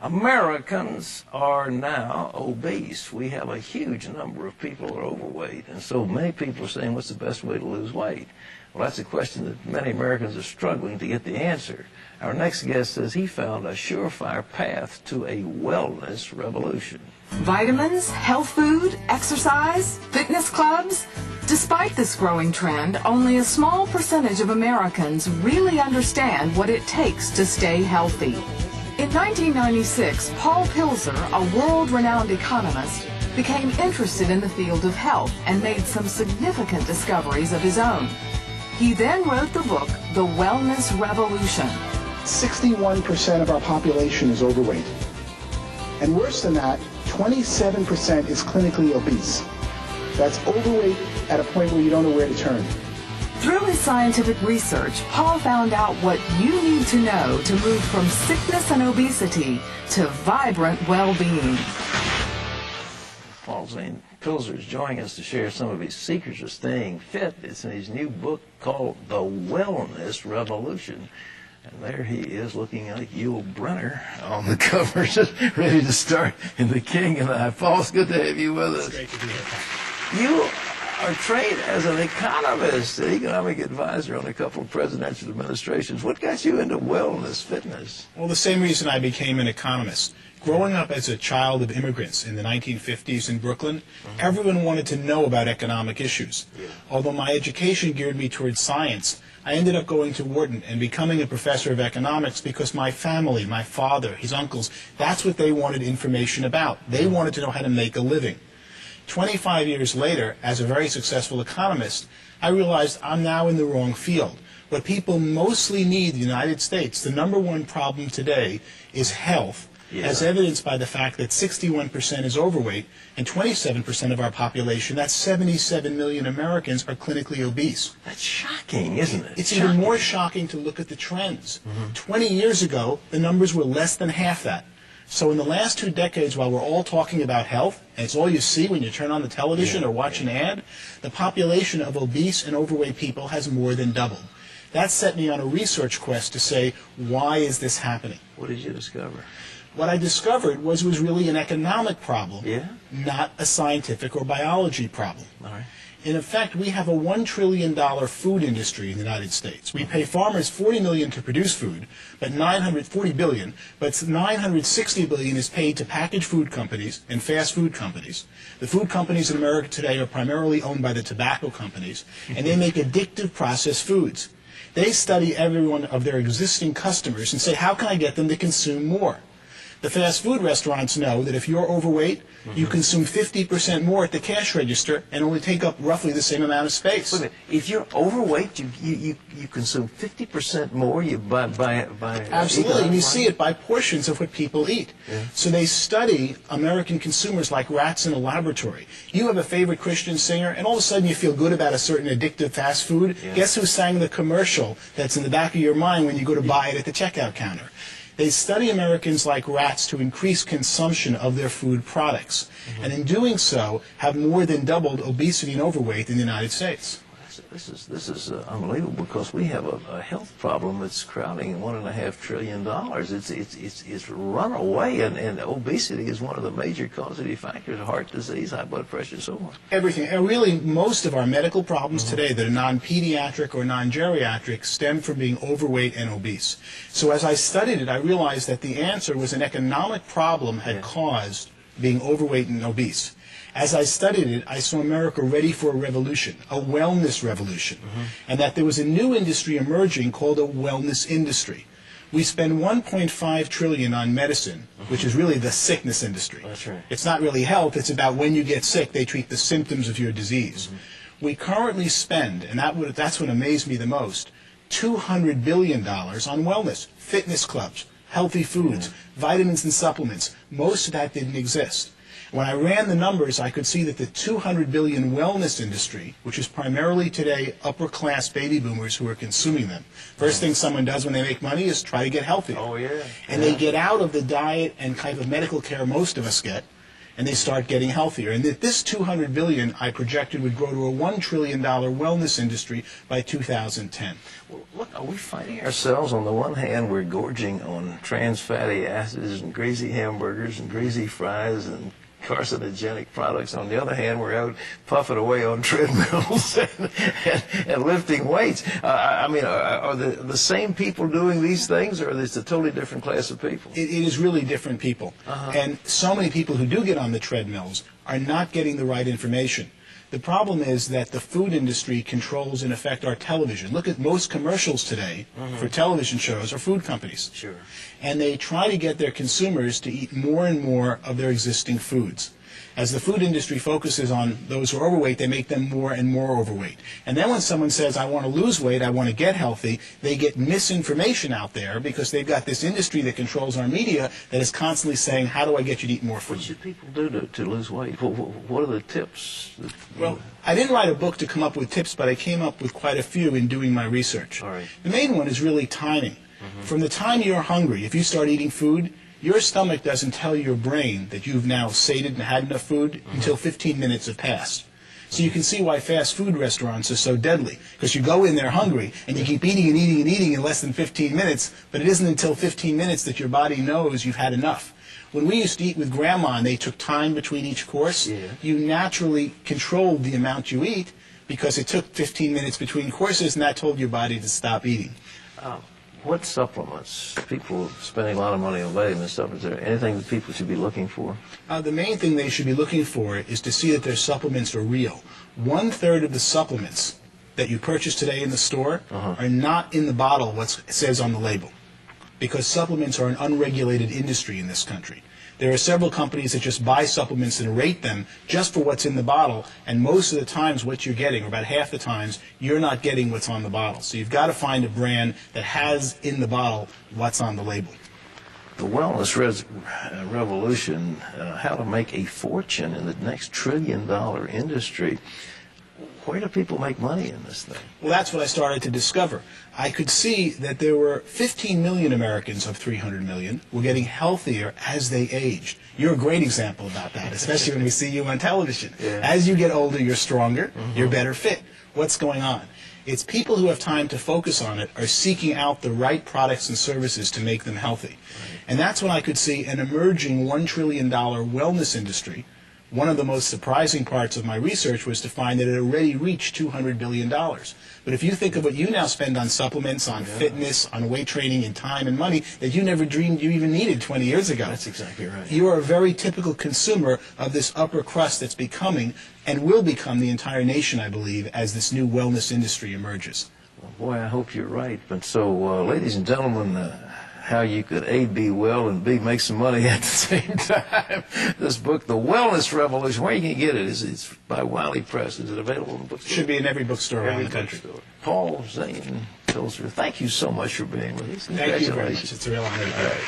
Americans are now obese. We have a huge number of people who are overweight, and so many people are saying, what's the best way to lose weight? Well, that's a question that many Americans are struggling to get the answer. Our next guest says he found a surefire path to a wellness revolution. Vitamins, health food, exercise, fitness clubs. Despite this growing trend, only a small percentage of Americans really understand what it takes to stay healthy. In 1996, Paul Pilzer, a world-renowned economist, became interested in the field of health and made some significant discoveries of his own. He then wrote the book, The Wellness Revolution. 61% of our population is overweight. And worse than that, 27% is clinically obese. That's overweight at a point where you don't know where to turn. Through his scientific research, Paul found out what you need to know to move from sickness and obesity to vibrant well-being. Paul Zane Pilzer is joining us to share some of his secrets of staying fit. It's in his new book called The Wellness Revolution. And there he is looking like Yul Brynner on the cover, just ready to start in The King and I. Paul, it's good to have you with us. It's great to be here. You are trained as an economist, an economic advisor on a couple of presidential administrations. What got you into wellness, fitness? Well, the same reason I became an economist. Growing up as a child of immigrants in the 1950s in Brooklyn, everyone wanted to know about economic issues. Although my education geared me towards science, I ended up going to Wharton and becoming a professor of economics because my family, my father, his uncles, that's what they wanted information about. They wanted to know how to make a living. 25 years later, as a very successful economist, I realized I'm now in the wrong field. What people mostly need in the United States, the number one problem today, is health. As evidenced by the fact that 61% is overweight and 27% of our population, that's 77 million Americans, are clinically obese. That's shocking, isn't it? It's even more shocking to look at the trends. 20 years ago, the numbers were less than half that. So in the last 2 decades, while we're all talking about health, and it's all you see when you turn on the television or watch an ad, the population of obese and overweight people has more than doubled. That set me on a research quest to say, why is this happening? What did you discover? What I discovered was it was really an economic problem, not a scientific or biology problem. All right. In effect, we have a $1 trillion food industry in the United States. We pay farmers $40 million to produce food, but $40 billion, but $960 billion is paid to packaged food companies and fast food companies. The food companies in America today are primarily owned by the tobacco companies, and they make addictive processed foods. They study every one of their existing customers and say, how can I get them to consume more? The fast food restaurants know that if you're overweight, you consume 50% more at the cash register and only take up roughly the same amount of space. Wait a minute. If you're overweight, you consume 50% more by Absolutely, and you see it by portions of what people eat. So they study American consumers like rats in a laboratory. You have a favorite Christian singer, and all of a sudden you feel good about a certain addictive fast food. Guess who sang the commercial that's in the back of your mind when you go to buy it at the checkout counter? They study Americans like rats to increase consumption of their food products, and in doing so have more than doubled obesity and overweight in the United States. This is unbelievable, because we have a health problem that's crowding $1.5 trillion. It's run away, and obesity is one of the major causative factors: heart disease, high blood pressure, and so on. Everything, and really most of our medical problems today that are non-pediatric or non-geriatric stem from being overweight and obese. So as I studied it, I realized that the answer was an economic problem had caused being overweight and obese. As I studied it, I saw America ready for a revolution, a wellness revolution, and that there was a new industry emerging called a wellness industry. We spend $1.5 trillion on medicine, which is really the sickness industry. That's right. It's not really health, it's about when you get sick, they treat the symptoms of your disease. We currently spend, and that's what amazed me the most, $200 billion on wellness, fitness clubs, healthy foods, vitamins and supplements. Most of that didn't exist. When I ran the numbers, I could see that the $200 billion wellness industry, which is primarily today upper-class baby boomers who are consuming them. First thing someone does when they make money is try to get healthy. Oh, yeah. And they get out of the diet and kind of medical care most of us get, and they start getting healthier. And that this $200 billion I projected would grow to a $1 trillion wellness industry by 2010. Well, look, are we finding ourselves, on the one hand, we're gorging on trans fatty acids and greasy hamburgers and greasy fries and carcinogenic products. On the other hand, we're out puffing away on treadmills and lifting weights. I mean, are the same people doing these things, or is it a totally different class of people? It is really different people. And so many people who do get on the treadmills are not getting the right information. The problem is that the food industry controls, in effect, our television. Look at most commercials today for television shows are food companies. Sure. And they try to get their consumers to eat more and more of their existing foods. As the food industry focuses on those who are overweight, they make them more and more overweight. And then when someone says, I want to lose weight, I want to get healthy, they get misinformation out there because they've got this industry that controls our media that is constantly saying, how do I get you to eat more food? What should people do to lose weight? What are the tips? Well, I didn't write a book to come up with tips, but I came up with quite a few in doing my research. All right. The main one is really timing. From the time you're hungry, if you start eating food, your stomach doesn't tell your brain that you've now sated and had enough food until 15 minutes have passed. So you can see why fast food restaurants are so deadly, because you go in there hungry and you keep eating and eating and eating in less than 15 minutes, but it isn't until 15 minutes that your body knows you've had enough. When we used to eat with Grandma and they took time between each course, you naturally controlled the amount you eat because it took 15 minutes between courses, and that told your body to stop eating. What supplements? People spending a lot of money on vitamin supplements. Is there anything that people should be looking for? The main thing they should be looking for is to see that their supplements are real. 1/3 of the supplements that you purchase today in the store are not in the bottle what says on the label, because supplements are an unregulated industry in this country. There are several companies that just buy supplements and rate them just for what's in the bottle, and most of the times what you're getting, or about half the times, you're not getting what's on the bottle. So you've got to find a brand that has in the bottle what's on the label. The wellness revolution, how to make a fortune in the next trillion-dollar industry. Where do people make money in this thing? Well, that's what I started to discover. I could see that there were 15 million Americans of 300 million were getting healthier as they aged. You're a great example about that, especially when we see you on television. As you get older, you're stronger, you're better fit. What's going on? It's people who have time to focus on it are seeking out the right products and services to make them healthy. And that's when I could see an emerging $1 trillion wellness industry. One of the most surprising parts of my research was to find that it already reached $200 billion. But if you think of what you now spend on supplements, on fitness, on weight training, and time and money that you never dreamed you even needed 20 years ago. That's exactly right. You are a very typical consumer of this upper crust that's becoming and will become the entire nation, I believe, as this new wellness industry emerges. Well, boy, I hope you're right. But so, ladies and gentlemen, how you could A, be well, and B, make some money at the same time. This book, The Wellness Revolution, where you can get it? It's by Wiley Press. Is it available in the bookstore? Should be in every bookstore around the country. Paul, Zane, Pilzer, thank you so much for being with us. Thank you very much. It's a real honor. All right.